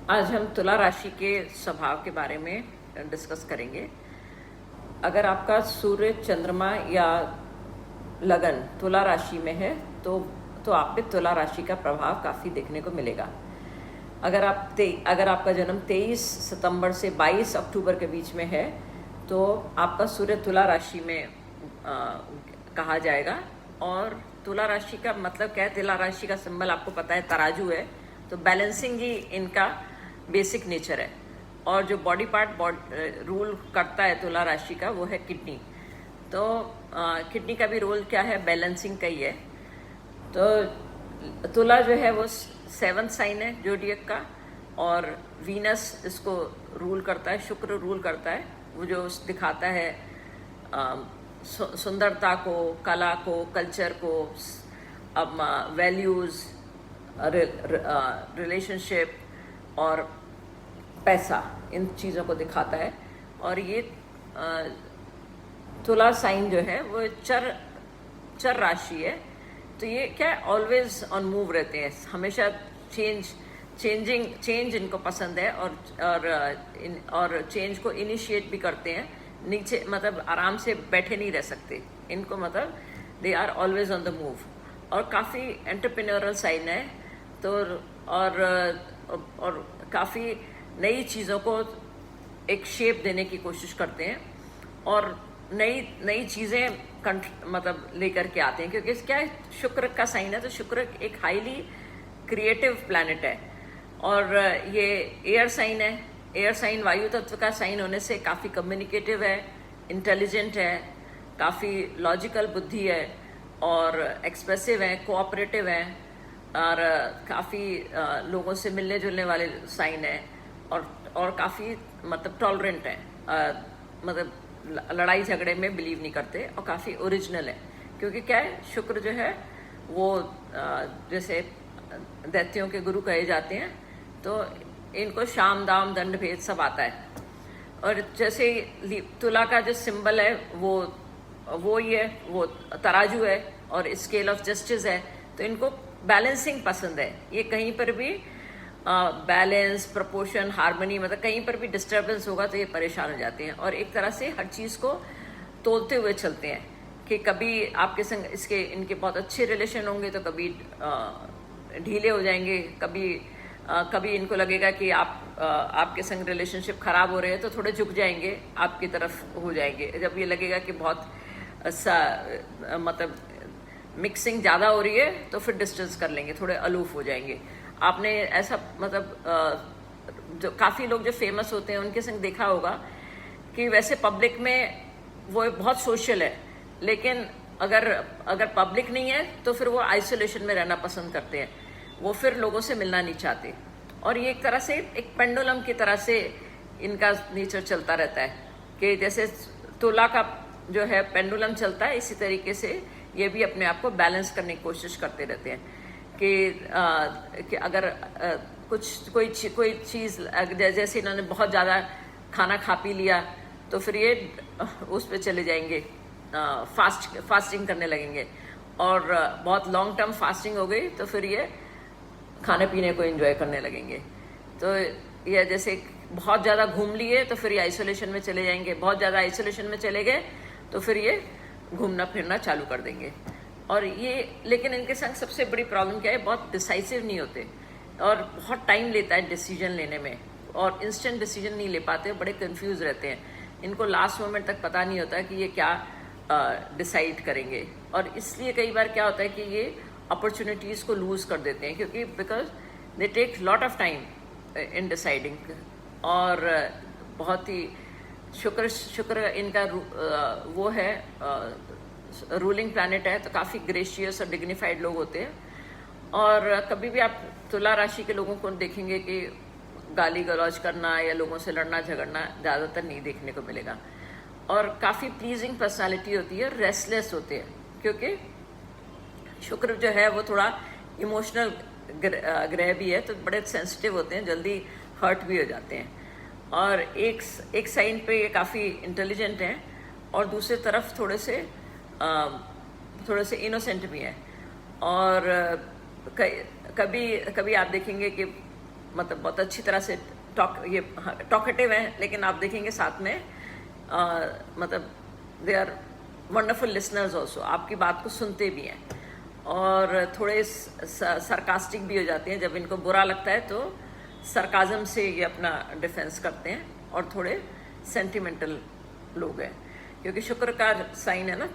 आज हम तुला राशि के स्वभाव के बारे में डिस्कस करेंगे। अगर आपका सूर्य, चंद्रमा या लगन तुला राशि में है तो आप पे तुला राशि का प्रभाव काफ़ी देखने को मिलेगा। अगर आपका जन्म 23 सितंबर से 22 अक्टूबर के बीच में है तो आपका सूर्य तुला राशि में कहा जाएगा। और तुला राशि का मतलब क्या है? तुला राशि का सिंबल आपको पता है, तराजू है। तो बैलेंसिंग ही इनका बेसिक नेचर है। और जो बॉडी पार्ट रूल करता है तुला राशि का, वो है किडनी। तो किडनी का भी रोल क्या है? बैलेंसिंग का ही है। तो तुला जो है वो 7th साइन है जोडियक का, और वीनस इसको रूल करता है, शुक्र रूल करता है। वो जो दिखाता है सुंदरता को, कला को, कल्चर को, वैल्यूज, रिलेशनशिप और पैसा, इन चीज़ों को दिखाता है। और ये तुला साइन जो है वो चर राशि है। तो ये क्या है? ऑलवेज ऑन मूव रहते हैं, हमेशा चेंज इनको पसंद है। और चेंज को इनिशिएट भी करते हैं। नीचे मतलब आराम से बैठे नहीं रह सकते इनको, मतलब they are always on the move. और काफ़ी एंटरप्रेन्योरल साइन है। तो और काफ़ी नई चीज़ों को एक शेप देने की कोशिश करते हैं और नई चीज़ें मतलब लेकर के आते हैं। क्योंकि क्या है? शुक्र का साइन है, तो शुक्र एक हाईली क्रिएटिव प्लैनेट है। और ये एयर साइन है। एयर साइन वायु तत्व का साइन होने से काफ़ी कम्युनिकेटिव है, इंटेलिजेंट है, काफ़ी लॉजिकल बुद्धि है, और एक्सप्रेसिव है, कोऑपरेटिव है, और काफ़ी लोगों से मिलने जुलने वाले साइन है। और काफ़ी मतलब टॉलरेंट है, मतलब लड़ाई झगड़े में बिलीव नहीं करते, और काफ़ी ओरिजिनल है। क्योंकि क्या है? शुक्र जो है वो जैसे दैत्यों के गुरु कहे जाते हैं, तो इनको शाम दाम दंड भेद सब आता है। और जैसे तुला का जो सिंबल है वो ये है, वो तराजू है और स्केल ऑफ जस्टिस है। तो इनको बैलेंसिंग पसंद है। ये कहीं पर भी बैलेंस, प्रपोर्शन, हार्मनी, मतलब कहीं पर भी डिस्टर्बेंस होगा तो ये परेशान हो जाते हैं। और एक तरह से हर चीज़ को तोलते हुए चलते हैं कि कभी आपके संग इनके बहुत अच्छे रिलेशन होंगे तो कभी ढीले हो जाएंगे, कभी इनको लगेगा कि आपके संग रिलेशनशिप खराब हो रहे हैं तो थोड़े झुक जाएंगे, आपकी तरफ हो जाएंगे। जब ये लगेगा कि बहुत मतलब मिक्सिंग ज़्यादा हो रही है तो फिर डिस्टेंस कर लेंगे, थोड़े अलूफ हो जाएंगे। आपने ऐसा मतलब जो काफ़ी लोग जो फेमस होते हैं उनके संग देखा होगा कि वैसे पब्लिक में वो बहुत सोशल है, लेकिन अगर पब्लिक नहीं है तो फिर वो आइसोलेशन में रहना पसंद करते हैं, वो फिर लोगों से मिलना नहीं चाहते। और ये एक तरह से एक पेंडुलम की तरह से इनका नेचर चलता रहता है कि जैसे तुला का जो है पेंडुलम चलता है, इसी तरीके से ये भी अपने आप को बैलेंस करने की कोशिश करते रहते हैं कि अगर कोई चीज़ जैसे इन्होंने बहुत ज़्यादा खाना खा पी लिया तो फिर ये उस पर चले जाएंगे, फास्टिंग करने लगेंगे। और बहुत लॉन्ग टर्म फास्टिंग हो गई तो फिर ये खाने पीने को एंजॉय करने लगेंगे। तो ये जैसे बहुत ज़्यादा घूम लिए तो फिर ये आइसोलेशन में चले जाएंगे, बहुत ज़्यादा आइसोलेशन में चले गए तो फिर ये घूमना फिरना चालू कर देंगे। और ये लेकिन इनके संग सबसे बड़ी प्रॉब्लम क्या है? बहुत डिसाइसिव नहीं होते और बहुत टाइम लेता है डिसीजन लेने में, और इंस्टेंट डिसीजन नहीं ले पाते, बड़े कंफ्यूज रहते हैं। इनको लास्ट मोमेंट तक पता नहीं होता कि ये क्या डिसाइड करेंगे। और इसलिए कई बार क्या होता है कि ये अपॉर्चुनिटीज़ को लूज़ कर देते हैं, क्योंकि because they take lot of time in deciding. और बहुत ही शुक्र इनका वो है, रूलिंग प्लैनेट है, तो काफ़ी ग्रेशियस और डिग्निफाइड लोग होते हैं। और कभी भी आप तुला राशि के लोगों को देखेंगे कि गाली गलौज करना या लोगों से लड़ना झगड़ना ज़्यादातर नहीं देखने को मिलेगा। और काफ़ी प्लीजिंग पर्सनालिटी होती है, रेस्टलेस होते हैं, क्योंकि शुक्र जो है वो थोड़ा इमोशनल ग्रह भी है, तो बड़े सेंसिटिव होते हैं, जल्दी हर्ट भी हो जाते हैं। और एक साइन पे ये काफ़ी इंटेलिजेंट हैं और दूसरी तरफ थोड़े से इनोसेंट भी हैं। और कभी आप देखेंगे कि मतलब बहुत अच्छी तरह से टॉकेटिव हैं, लेकिन आप देखेंगे साथ में मतलब they are wonderful listeners also, आपकी बात को सुनते भी हैं और थोड़े सरकास्टिक भी हो जाते हैं। जब इनको बुरा लगता है तो सरकाजम से ये अपना डिफेंस करते हैं, और थोड़े सेंटिमेंटल लोग हैं क्योंकि शुक्र का साइन है ना,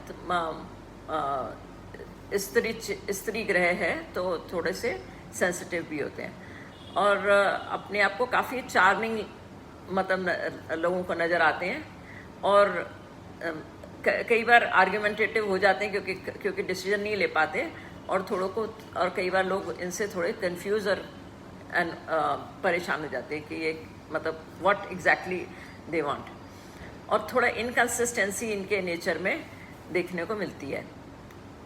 स्त्री ग्रह है तो थोड़े से सेंसिटिव भी होते हैं और अपने आप को काफ़ी चार्मिंग मतलब लोगों को नज़र आते हैं और कई बार आर्ग्यूमेंटेटिव हो जाते हैं क्योंकि डिसीजन नहीं ले पाते और और कई बार लोग इनसे थोड़े कंफ्यूज और परेशान हो जाते हैं कि ये मतलब व्हाट एग्जैक्टली दे वांट, और थोड़ा इनकंसिस्टेंसी इनके नेचर में देखने को मिलती है।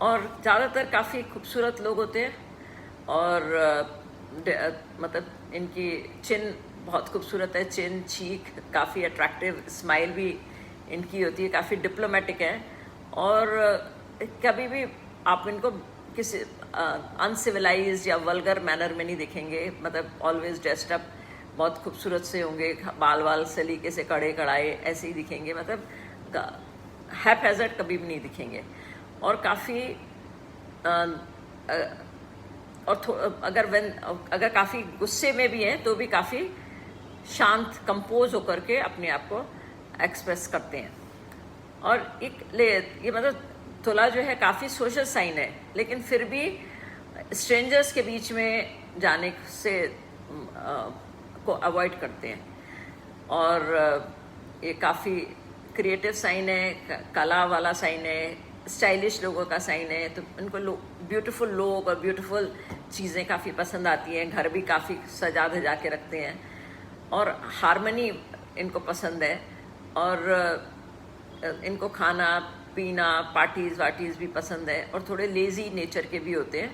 और ज़्यादातर काफ़ी खूबसूरत लोग होते हैं और मतलब इनकी चिन बहुत खूबसूरत है, चिन चीक काफ़ी अट्रैक्टिव, स्माइल भी इनकी होती है, काफ़ी डिप्लोमेटिक है और कभी भी आप इनको किसी अनसिविलाइज या वल्गर मैनर में नहीं दिखेंगे, मतलब ऑलवेज ड्रेस्ड अप, बहुत खूबसूरत से होंगे, बाल सलीके से कड़े कड़ाए ऐसे ही दिखेंगे, मतलब हैपहैज़र्ड कभी भी नहीं दिखेंगे और काफ़ी और अगर काफ़ी गुस्से में भी हैं तो भी काफ़ी शांत कंपोज होकर के अपने आप को एक्सप्रेस करते हैं। और ये मतलब तुला जो है काफ़ी सोशल साइन है, लेकिन फिर भी स्ट्रेंजर्स के बीच में जाने से को अवॉइड करते हैं और ये काफ़ी क्रिएटिव साइन है, कला वाला साइन है, स्टाइलिश लोगों का साइन है, तो इनको ब्यूटीफुल लोग और ब्यूटीफुल चीज़ें काफ़ी पसंद आती हैं, घर भी काफ़ी सजा धजा के रखते हैं और हारमनी इनको पसंद है और इनको खाना पीना पार्टीज़ वार्टीज़ भी पसंद है और थोड़े लेज़ी नेचर के भी होते हैं,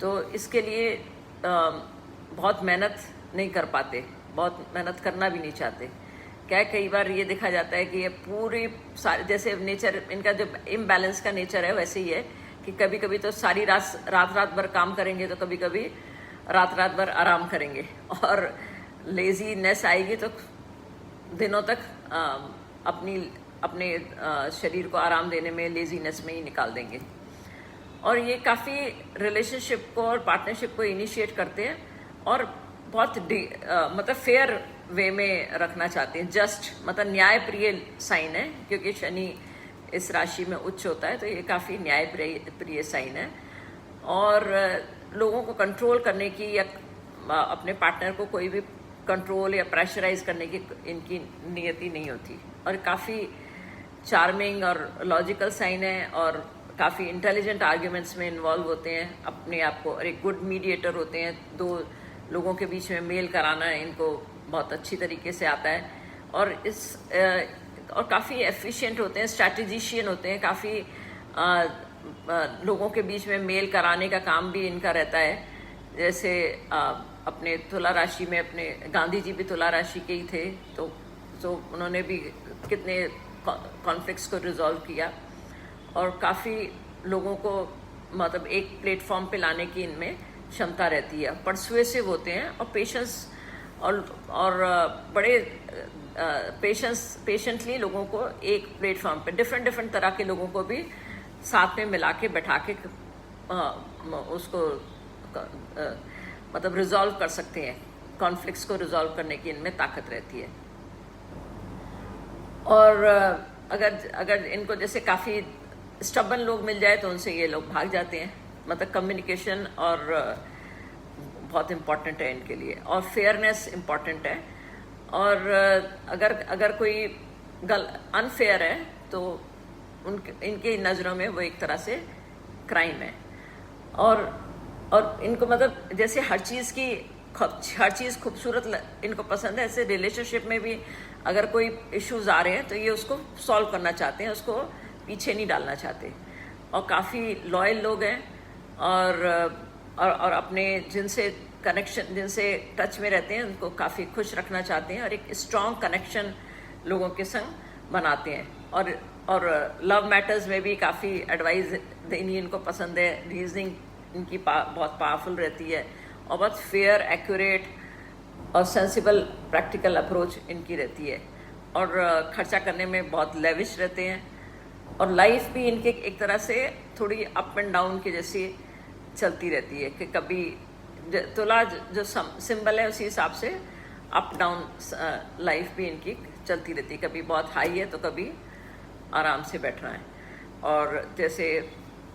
तो इसके लिए बहुत मेहनत नहीं कर पाते, बहुत मेहनत करना भी नहीं चाहते। क्या कई बार ये देखा जाता है कि ये पूरी सारी जैसे नेचर इनका जो इम्बैलेंस का नेचर है वैसे ही है कि कभी कभी तो सारी रात भर काम करेंगे तो कभी कभी रात भर आराम करेंगे और लेजीनेस आएगी तो दिनों तक अपने शरीर को आराम देने में लेजीनेस में ही निकाल देंगे। और ये काफ़ी रिलेशनशिप को और पार्टनरशिप को इनिशिएट करते हैं और बहुत मतलब फेयर वे में रखना चाहते हैं, जस्ट मतलब न्याय प्रिय साइन है क्योंकि शनि इस राशि में उच्च होता है, तो ये काफ़ी न्याय प्रिय साइन है और लोगों को कंट्रोल करने की या अपने पार्टनर को कोई भी कंट्रोल या प्रेशराइज करने की इनकी नियति नहीं होती और काफ़ी चार्मिंग और लॉजिकल साइन है और काफ़ी इंटेलिजेंट आर्ग्यूमेंट्स में इन्वॉल्व होते हैं अपने आप को, और एक गुड मीडिएटर होते हैं, दो लोगों के बीच में मेल कराना इनको बहुत अच्छी तरीके से आता है और और काफ़ी एफिशिएंट होते हैं, स्ट्रैटेजिशियन होते हैं, काफ़ी लोगों के बीच में मेल कराने का काम भी इनका रहता है। जैसे अपने तुला राशि में अपने गांधी जी भी तुला राशि के ही थे, तो उन्होंने भी कितने कॉन्फ्लिक्ट्स को रिजॉल्व किया और काफ़ी लोगों को मतलब एक प्लेटफॉर्म पे लाने की इनमें क्षमता रहती है, परसुएसिव होते हैं और पेशेंस और बड़े पेशेंटली लोगों को एक प्लेटफॉर्म पे डिफरेंट तरह के लोगों को भी साथ में मिला के बैठा के उसको मतलब रिजॉल्व कर सकते हैं, कॉन्फ्लिक्ट्स को रिजॉल्व करने की इनमें ताकत रहती है। और अगर इनको जैसे काफ़ी स्टबन लोग मिल जाए तो उनसे ये लोग भाग जाते हैं, मतलब कम्युनिकेशन और बहुत इम्पॉर्टेंट है इनके लिए और फेयरनेस इम्पॉर्टेंट है और अगर कोई अनफेयर है तो इनके नज़रों में वो एक तरह से क्राइम है और इनको मतलब जैसे हर चीज़ खूबसूरत इनको पसंद है, ऐसे रिलेशनशिप में भी अगर कोई इश्यूज आ रहे हैं तो ये उसको सॉल्व करना चाहते हैं, उसको पीछे नहीं डालना चाहते और काफ़ी लॉयल लोग हैं और अपने जिनसे टच में रहते हैं उनको काफ़ी खुश रखना चाहते हैं और एक स्ट्रॉन्ग कनेक्शन लोगों के संग बनाते हैं और लव मैटर्स में भी काफ़ी एडवाइस देनी इनको पसंद है, रीजनिंग इनकी बहुत पावरफुल रहती है और बहुत फेयर एक्यूरेट और सेंसिबल प्रैक्टिकल अप्रोच इनकी रहती है, और खर्चा करने में बहुत लेविश रहते हैं, और लाइफ भी इनके एक तरह से थोड़ी अप एंड डाउन की जैसी चलती रहती है कि कभी तुला जो सिंबल है उसी हिसाब से अप डाउन लाइफ भी इनकी चलती रहती है, कभी बहुत हाई है तो कभी आराम से बैठ रहा है। और जैसे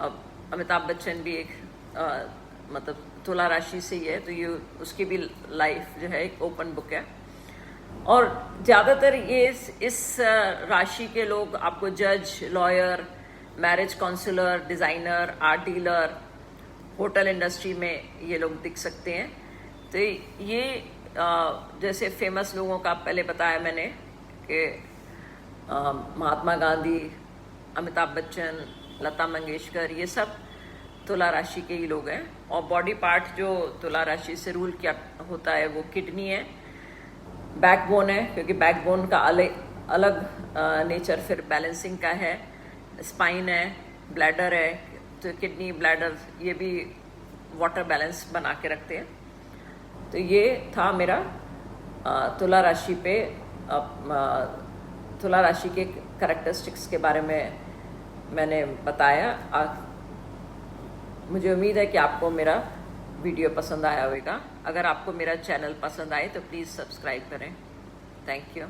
अब अमिताभ बच्चन भी एक मतलब तुला राशि से ही है, तो ये उसकी भी लाइफ जो है एक ओपन बुक है। और ज़्यादातर ये इस राशि के लोग आपको जज, lawyer, marriage counsellor, designer, art dealer, hotel industry में ये लोग दिख सकते हैं। तो ये जैसे फेमस लोगों का पहले बताया मैंने कि महात्मा गांधी, अमिताभ बच्चन, लता मंगेशकर, ये सब तुला राशि के ही लोग हैं। और बॉडी पार्ट जो तुला राशि से रूल किया होता है वो किडनी है, बैकबोन है, क्योंकि बैकबोन का अलग नेचर फिर बैलेंसिंग का है, स्पाइन है, ब्लैडर है, तो किडनी, ब्लैडर ये भी वाटर बैलेंस बना के रखते हैं। तो ये था मेरा तुला राशि पे तुला राशि के करैक्टरिस्टिक्स के बारे में मैंने बताया। मुझे उम्मीद है कि आपको मेरा वीडियो पसंद आया होगा। अगर आपको मेरा चैनल पसंद आए तो प्लीज़ सब्सक्राइब करें। Thank you.